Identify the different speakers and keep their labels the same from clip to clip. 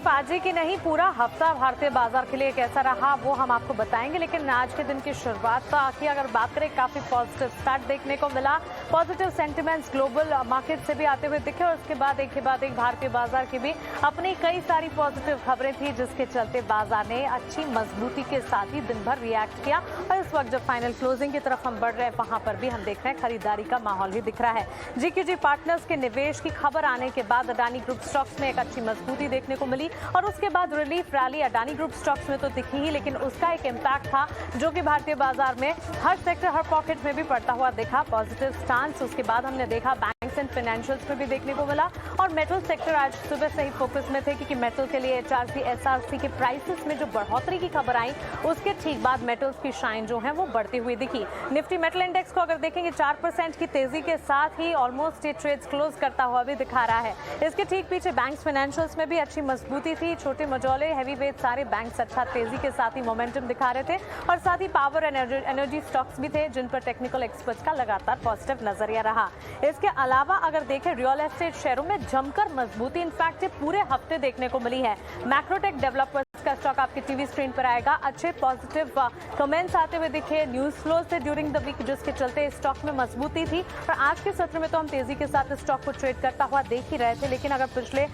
Speaker 1: सिर्फ आज ही की नहीं, पूरा हफ्ता भारतीय बाजार के लिए कैसा रहा वो हम आपको बताएंगे। लेकिन आज के दिन की शुरुआत की अगर बात करें, काफी पॉजिटिव स्टार्ट देखने को मिला। पॉजिटिव सेंटिमेंट्स ग्लोबल मार्केट से भी आते हुए दिखे और उसके बाद एक के बाद एक भारतीय बाजार की भी अपनी कई सारी पॉजिटिव खबरें थी, जिसके चलते बाजार ने अच्छी मजबूती के साथ ही दिन भर रिएक्ट किया। और इस वक्त जब फाइनल क्लोजिंग की तरफ हम बढ़ रहे हैं, वहां पर भी हम देख रहे हैं खरीदारी का माहौल भी दिख रहा है। जीकेजी पार्टनर्स के निवेश की खबर आने के बाद अडानी ग्रुप स्टॉक्स में एक अच्छी मजबूती देखने को मिली और उसके बाद relief rally Adani group stocks में तो दिखी ही, लेकिन उसका एक इम्पैक्ट था जो कि भारतीय बाजार में हर सेक्टर हर पॉकेट में भी पड़ता हुआ दिखा। पॉजिटिव स्टांस उसके बाद हमने देखा बैंक्स एंड फाइनेंशियल्स में भी देखने को मिला। और मेटल सेक्टर आज सुबह से ही फोकस में थे, क्योंकि मेटल के लिए एचआरसी एसआरसी के प्राइसेस में जो बढ़ोतरी की खबर आई, उसके ठीक बाद मेटल्स की शाइन जो है वो बढ़ती हुई दिखी। निफ्टी मेटल इंडेक्स को अगर देखेंगे 4% की तेजी के साथ ही ऑलमोस्ट ये ट्रेड्स क्लोज करता हुआ भी दिखा रहा है। इसके ठीक पीछे बैंक्स फाइनेंशियल्स में भी अच्छी मजबूती थी। छोटे मझौले हैवी वेट सारे बैंक्स अच्छा तेजी के साथ ही मोमेंटम दिखा रहे थे और साथ ही पावर एनर्जी स्टॉक्स भी थे, जिन पर टेक्निकल एक्सपर्ट्स का लगातार पॉजिटिव नजरिया रहा। इसके अलावा अगर देखें, रियल एस्टेट शेयरों में जमकर मजबूती इनफैक्ट पूरे हफ्ते देखने को मिली है। मैक्रोटेक डेवलपर्स का स्टॉक आपकी टीवी स्क्रीन पर आएगा। अच्छे पॉजिटिव कमेंट्स आते हुए दिखे न्यूज फ्लो से ड्यूरिंग द वीक, जिसके चलते स्टॉक में मजबूती थी। और आज के सत्र में तो हम तेजी के साथ स्टॉक को ट्रेड करता हुआ देख ही रहे थे, लेकिन अगर पिछले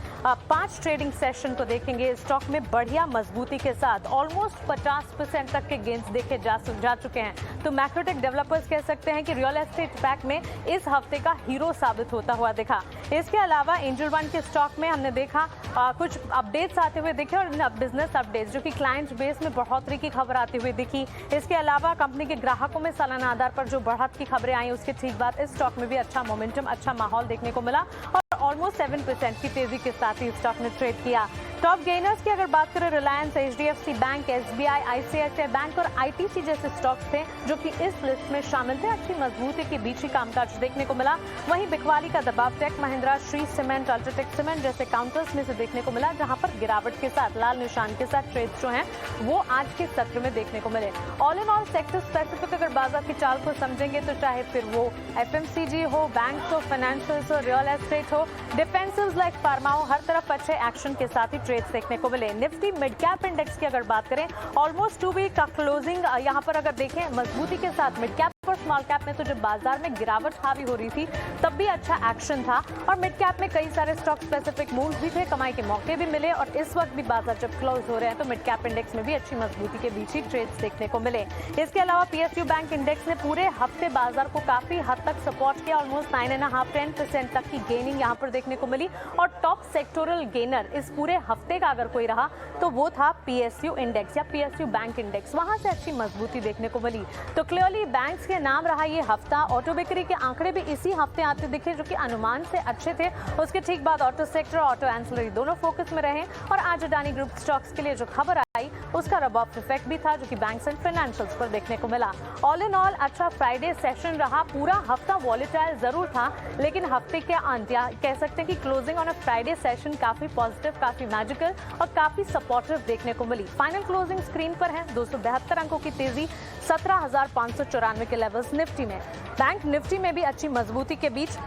Speaker 1: 5 ट्रेडिंग सेशन को देखेंगे, स्टॉक में बढ़िया मजबूती के साथ ऑलमोस्ट 50% तक के गेंस देखे जा चुके हैं। तो मैक्रोटेक डेवलपर्स कह सकते हैं कि रियल एस्टेट पैक में इस हफ्ते का हीरो साबित होता हुआ दिखा। इसके अलावा एंजल वन के स्टॉक में हमने देखा कुछ अपडेट्स आते हुए दिखे और बिजनेस अपडेट्स जो कि क्लाइंट बेस में बढ़ोतरी की खबर आती हुई दिखी। इसके अलावा कंपनी के ग्राहकों में सालाना आधार पर जो बढ़त की खबरें आई, उसके ठीक बाद इस स्टॉक में भी अच्छा मोमेंटम, अच्छा माहौल देखने को मिला और ऑलमोस्ट 7% की तेजी के साथ ही स्टॉक ने ट्रेड किया। टॉप गेनर्स की अगर बात करें, Reliance, HDFC bank, SBI, ICICI bank और आईटीसी जैसे स्टॉक्स थे जो कि इस लिस्ट में शामिल थे। अच्छी मजबूती के बीच ही कामकाज देखने को मिला। वहीं बिकवाली का दबाव tech Mahindra, Shree cement, ultratech cement जैसे काउंटर्स में से देखने को मिला, जहां पर गिरावट के साथ लाल निशान के साथ ट्रेड्स जो हैं वो आज के सत्र में देखने को मिले। All in all sector specific अगर बाजार की चाल को समझेंगे तो चाहे फिर वो एफएमसीजी हो, बैंक हो, फाइनेंशियल्स हो, रियल एस्टेट हो, डिफेंसिव्स लाइक फार्मा हो, हर तरफ अच्छे एक्शन के साथ ही ट्रेड्स देखने को मिले। निफ्टी मिड कैप इंडेक्स की अगर बात करें, ऑलमोस्ट 2 वीक का क्लोजिंग यहाँ पर अगर देखें मजबूती के साथ मिड कैप और स्मॉल कैप में तो जब बाजार में गिरावट हावी हो रही थी तब भी अच्छा एक्शन था और मिड कैप में कई सारे स्टॉक स्पेसिफिक मूव्स भी थे, कमाई के मौके भी मिले और इस वक्त भी बाजार जब क्लोज हो रहे हैं तो मिड कैप इंडेक्स में भी अच्छी मजबूती के बीच ही ट्रेड्स देखने को मिले। इसके अलावा पीएसयू बैंक इंडेक्स ने पूरे हफ्ते बाजार को काफी हद तक सपोर्ट किया। ऑलमोस्ट 9.5-10% तक की गेनिंग यहाँ पर देखने को मिली और टॉप सेक्टोरल गेनर इस पूरे हफ्ते का अगर कोई रहा तो वो था पीएसयू इंडेक्स या पीएसयू बैंक इंडेक्स। वहां से अच्छी मजबूती देखने को मिली। तो क्लियरली बैंक्स के नाम रहा ये हफ्ता। ऑटो बिक्री के आंकड़े भी इसी हफ्ते आते दिखे जो कि अनुमान से अच्छे थे। उसके ठीक बाद ऑटो सेक्टर, ऑटो एंसिलरी दोनों फोकस में रहे और आज अडानी ग्रुप स्टॉक्स के लिए जो खबर आई उसका रब ऑफ इफेक्ट भी था जो कि बैंक्स एंड फाइनेंशियल्स पर देखने को मिला। ऑल इन ऑल अच्छा फ्राइडे सेशन रहा। पूरा हफ्ता वॉलेटाइल जरूर था, लेकिन हफ्ते के अंत या कह सकते हैं कि closing on a Friday session काफी पॉजिटिव, काफी मैजिकल और काफी सपोर्टिव देखने को मिली। फाइनल क्लोजिंग स्क्रीन पर है 272 अंकों की तेजी, 17,594 के लेवल्स निफ्टी में। बैंक निफ्टी में भी अच्छी मजबूती के बीच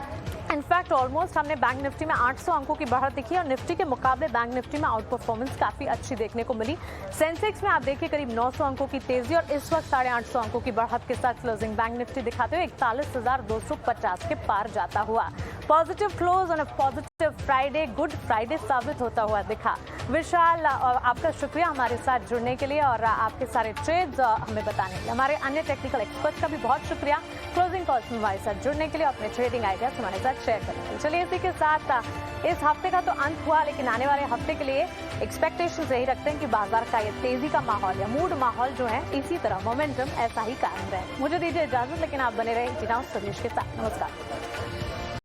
Speaker 1: इनफैक्ट ऑलमोस्ट हमने बैंक निफ्टी में 800 अंकों की बढ़त दिखी और निफ्टी के मुकाबले बैंक निफ्टी में आउट परफॉर्मेंस काफी अच्छी देखने को मिली। सेंसेक्स में आप देखिए करीब 900 अंकों की तेजी और इस वक्त 850 अंकों की बढ़त के साथ क्लोजिंग बैंक निफ्टी दिखाते हुए 41,250 के पार जाता हुआ। Positive close on a positive Friday, good Friday साबित होता हुआ दिखा। विशाल, आपका शुक्रिया हमारे साथ जुड़ने के लिए और आपके सारे ट्रेड्स हमें बताने के लिए। हमारे अन्य टेक्निकल एक्सपर्ट्स का भी बहुत शुक्रिया क्लोजिंग कॉल्स में हमारे साथ जुड़ने के लिए, अपने ट्रेडिंग आइडियाज हमारे साथ शेयर करने के लिए। चलिए इसी के साथ इस हफ्ते का तो अंत हुआ, लेकिन आने वाले हफ्ते के लिए एक्सपेक्टेशंस यही रखते हैं कि बाजार का ये तेजी का माहौल या मूड माहौल जो है इसी तरह मोमेंटम ऐसा ही कायम रहे। मुझे दीजिए इजाजत, लेकिन आप बने रहे जीना स्वदेश के साथ। नमस्कार।